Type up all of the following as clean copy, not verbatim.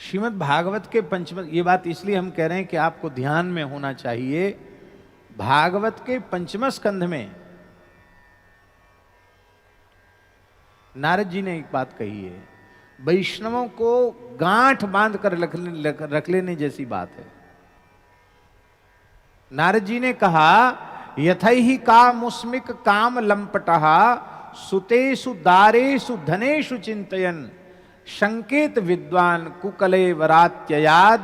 श्रीमद् भागवत के पंचम, ये बात इसलिए हम कह रहे हैं कि आपको ध्यान में होना चाहिए। भागवत के पंचम स्कंध में नारद जी ने एक बात कही है, वैष्णवों को गांठ बांध कर रख लेने जैसी बात है। नारद जी ने कहा, यथैहि कामुस्मिक काम लंपटः सुतेषु दारेषु धनेषु चिंतयन् संकेत विद्वान कुकले वरात्ययाद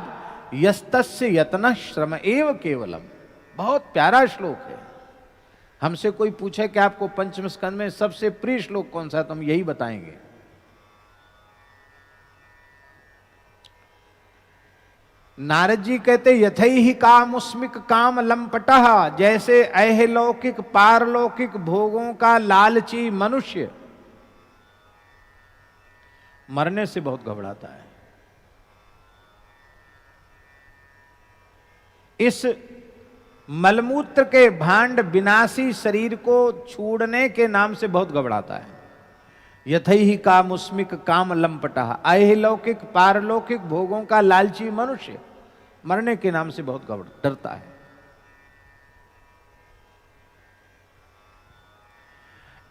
यस्तस्य यत्नः श्रम एव केवलम। बहुत प्यारा श्लोक है। हमसे कोई पूछे कि आपको पंचम स्कंद में सबसे प्रिय श्लोक कौन सा है, तो हम यही बताएंगे। नारद जी कहते, यथैहि कामुस्मिक काम लंपटः, जैसे ऐहलौकिक पारलौकिक भोगों का लालची मनुष्य मरने से बहुत घबराता है। इस मलमूत्र के भांड विनाशी शरीर को छोड़ने के नाम से बहुत घबराता है। यथैहि कामुस्मिक काम लंपटः, ऐहलौकिक पारलौकिक भोगों का लालची मनुष्य मरने के नाम से बहुत डरता है।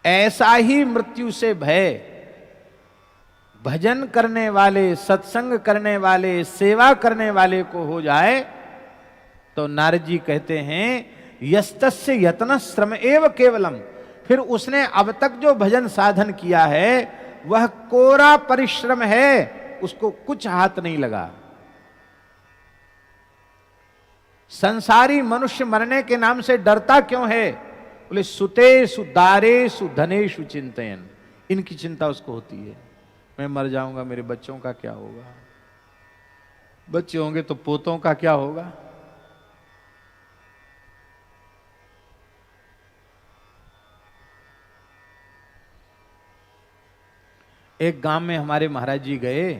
ऐसा ही मृत्यु से भय भजन करने वाले, सत्संग करने वाले, सेवा करने वाले को हो जाए तो नारद जी कहते हैं, यस्तस्य यत्न श्रम एव केवलम, फिर उसने अब तक जो भजन साधन किया है वह कोरा परिश्रम है, उसको कुछ हाथ नहीं लगा। संसारी मनुष्य मरने के नाम से डरता क्यों है? बोले, सुतेषु दारेषु धनेषु चिंतयन्, इनकी चिंता उसको होती है। मैं मर जाऊंगा, मेरे बच्चों का क्या होगा, बच्चे होंगे तो पोतों का क्या होगा। एक गांव में हमारे महाराज जी गए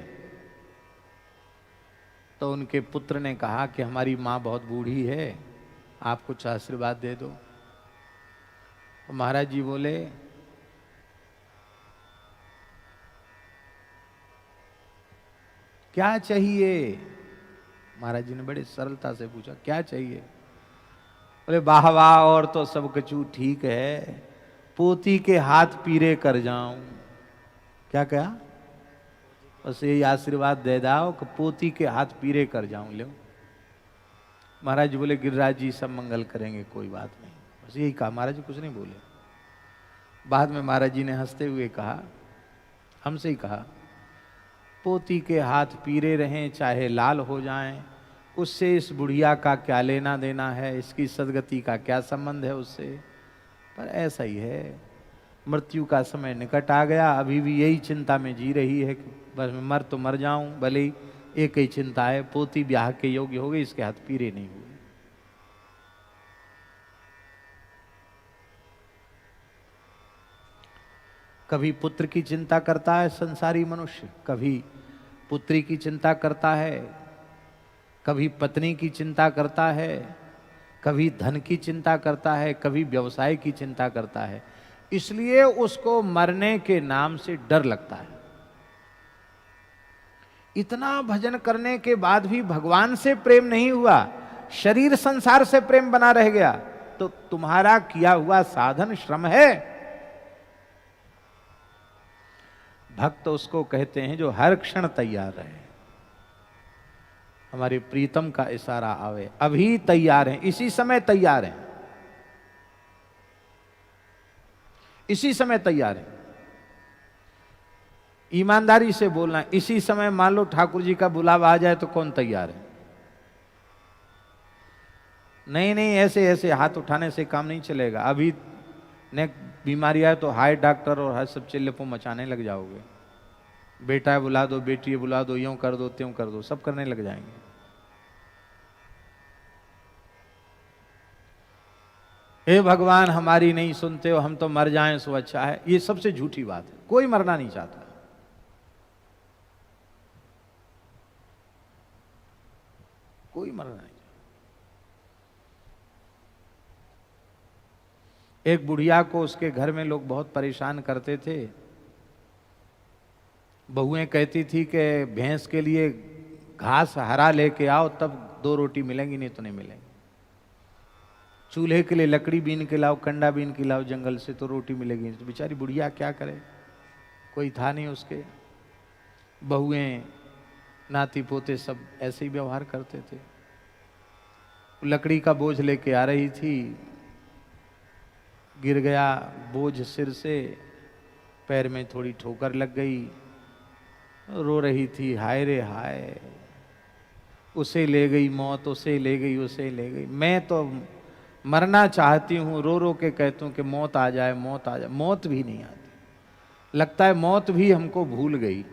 तो उनके पुत्र ने कहा कि हमारी मां बहुत बूढ़ी है, आप कुछ आशीर्वाद दे दो। तो महाराज जी बोले, क्या चाहिए? महाराज जी ने बड़ी सरलता से पूछा, क्या चाहिए? बोले, वाह वाह, और तो सब कछु ठीक है, पोती के हाथ पीरे कर जाऊं। क्या कहा? बस यही आशीर्वाद दे दाओ कि पोती के हाथ पीरे कर जाऊं। लो, महाराज जी बोले, गिरिराज जी सब मंगल करेंगे, कोई बात नहीं। बस यही कहा, महाराज जी कुछ नहीं बोले। बाद में महाराज जी ने हंसते हुए कहा, हमसे ही कहा, पोती के हाथ पीरे रहें चाहे लाल हो जाएं, उससे इस बुढ़िया का क्या लेना देना है, इसकी सदगति का क्या संबंध है उससे। पर ऐसा ही है, मृत्यु का समय निकट आ गया, अभी भी यही चिंता में जी रही है कि बस मैं मर तो मर जाऊं, भले ही एक ही चिंता है, पोती ब्याह के योग्य हो गई, इसके हाथ पीरे नहीं हुए। कभी पुत्र की चिंता करता है संसारी मनुष्य, कभी पुत्री की चिंता करता है, कभी पत्नी की चिंता करता है, कभी धन की चिंता करता है, कभी व्यवसाय की चिंता करता है। इसलिए उसको मरने के नाम से डर लगता है। इतना भजन करने के बाद भी भगवान से प्रेम नहीं हुआ, शरीर संसार से प्रेम बना रह गया, तो तुम्हारा किया हुआ साधन श्रम है। भक्त उसको कहते हैं जो हर क्षण तैयार रहे। हमारे प्रीतम का इशारा आवे, अभी तैयार हैं, इसी समय तैयार हैं, इसी समय तैयार हैं। ईमानदारी से बोलना, इसी समय मान लो ठाकुर जी का बुलावा आ जाए तो कौन तैयार है? नहीं नहीं, ऐसे ऐसे हाथ उठाने से काम नहीं चलेगा। अभी ने बीमारी आए तो हाय डॉक्टर और हाय सब चिल्लपो मचाने लग जाओगे। बेटा बुला दो, बेटी बुला दो, यूं कर दो, त्यों कर दो, सब करने लग जाएंगे। हे भगवान, हमारी नहीं सुनते हो, हम तो मर जाएं सो अच्छा है। ये सबसे झूठी बात है, कोई मरना नहीं चाहता। कोई मरना नहीं। एक बुढ़िया को उसके घर में लोग बहुत परेशान करते थे। बहुएं कहती थी कि भैंस के लिए घास हरा लेके आओ तब 2 रोटी मिलेंगी, नहीं तो नहीं मिलेंगी। चूल्हे के लिए लकड़ी बीन के लाओ, कंडा बीन के लाओ जंगल से, तो रोटी मिलेगी। तो बेचारी बुढ़िया क्या करे, कोई था नहीं उसके। बहुएं नाती पोते सब ऐसे ही व्यवहार करते थे। लकड़ी का बोझ लेके आ रही थी, गिर गया बोझ सिर से, पैर में थोड़ी ठोकर लग गई, रो रही थी, हाय रे हाय, उसे ले गई मौत, उसे ले गई, उसे ले गई। मैं तो मरना चाहती हूँ, रो रो के कहती हूँ कि मौत आ जाए, मौत आ जाए। मौत भी नहीं आती, लगता है मौत भी हमको भूल गई।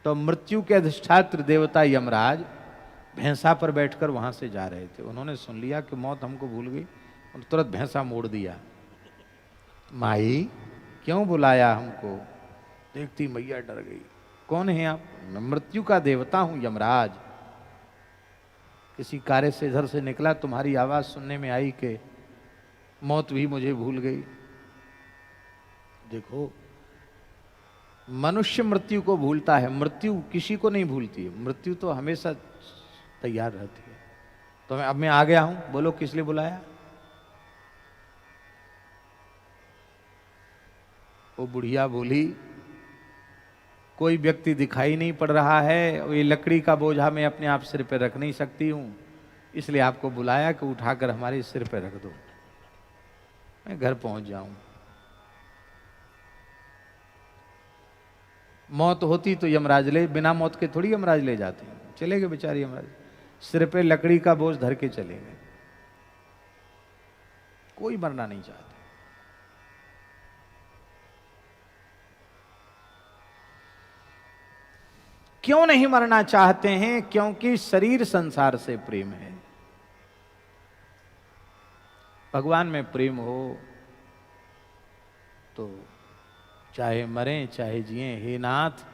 तो मृत्यु के अधिष्ठात्र देवता यमराज भैंसा पर बैठकर वहां से जा रहे थे। उन्होंने सुन लिया कि मौत हमको भूल गई, और तुरंत भैंसा मोड़ दिया। माई क्यों बुलाया हमको? देखती मैया डर गई। कौन है आप? मैं मृत्यु का देवता हूं, यमराज। किसी कार्य से इधर से निकला, तुम्हारी आवाज सुनने में आई कि मौत भी मुझे भूल गई। देखो, मनुष्य मृत्यु को भूलता है, मृत्यु किसी को नहीं भूलती है। मृत्यु तो हमेशा तैयार रहती है। तो अब मैं आ गया हूं, बोलो किस लिए बुलाया? वो बुढ़िया बोली, कोई व्यक्ति दिखाई नहीं पड़ रहा है, और ये लकड़ी का बोझा मैं अपने आप सिर पे रख नहीं सकती हूं, इसलिए आपको बुलाया कि उठाकर हमारे सिर पे रख दो, मैं घर पहुंच जाऊं। मौत होती तो यमराज ले, बिना मौत के थोड़ी यमराज ले जाते हैं। चले गए बेचारे यमराज, सिर पे लकड़ी का बोझ धर के चले गए। कोई मरना नहीं चाहता। क्यों नहीं मरना चाहते हैं? क्योंकि शरीर संसार से प्रेम है। भगवान में प्रेम हो तो चाहे मरें चाहे जिएं, हे नाथ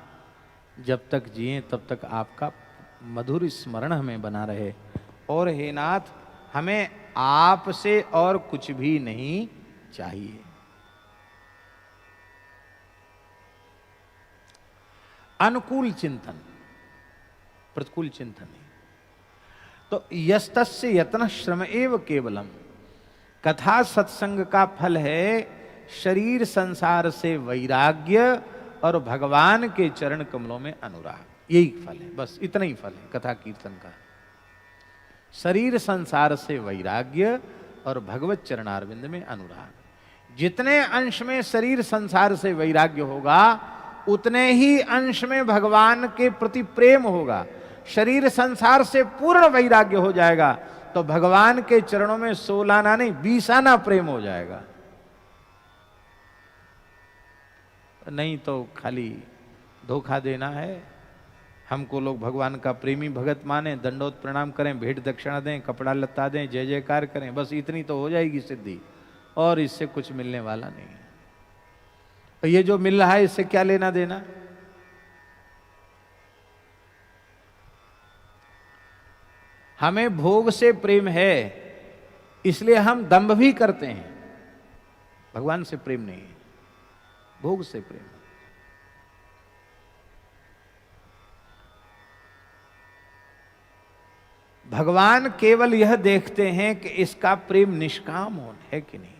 जब तक जिएं तब तक आपका मधुर स्मरण हमें बना रहे। और हे नाथ हमें आपसे और कुछ भी नहीं चाहिए। अनुकूल चिंतन, प्रतिकूल चिंतन नहीं। तो यस्तस्य यत्न श्रम एव केवलम, कथा सत्संग का फल है शरीर संसार से वैराग्य और भगवान के चरण कमलों में अनुराग। यही फल है, बस इतना ही फल है कथा कीर्तन का। शरीर संसार से वैराग्य और भगवत चरणारविंद में अनुराग। जितने अंश में शरीर संसार से वैराग्य होगा, उतने ही अंश में भगवान के प्रति प्रेम होगा। शरीर संसार से पूर्ण वैराग्य हो जाएगा तो भगवान के चरणों में 16 आना नहीं 20 आना प्रेम हो जाएगा। नहीं तो खाली धोखा देना है। हमको लोग भगवान का प्रेमी भगत माने, दंडोत प्रणाम करें, भेंट दक्षिणा दें, कपड़ा लत्ता दें, जय जयकार करें, बस इतनी तो हो जाएगी सिद्धि, और इससे कुछ मिलने वाला नहीं है। तो ये जो मिल रहा है इससे क्या लेना देना? हमें भोग से प्रेम है, इसलिए हम दंभ भी करते हैं। भगवान से प्रेम नहीं है, भोग से प्रेम। भगवान केवल यह देखते हैं कि इसका प्रेम निष्काम है कि नहीं।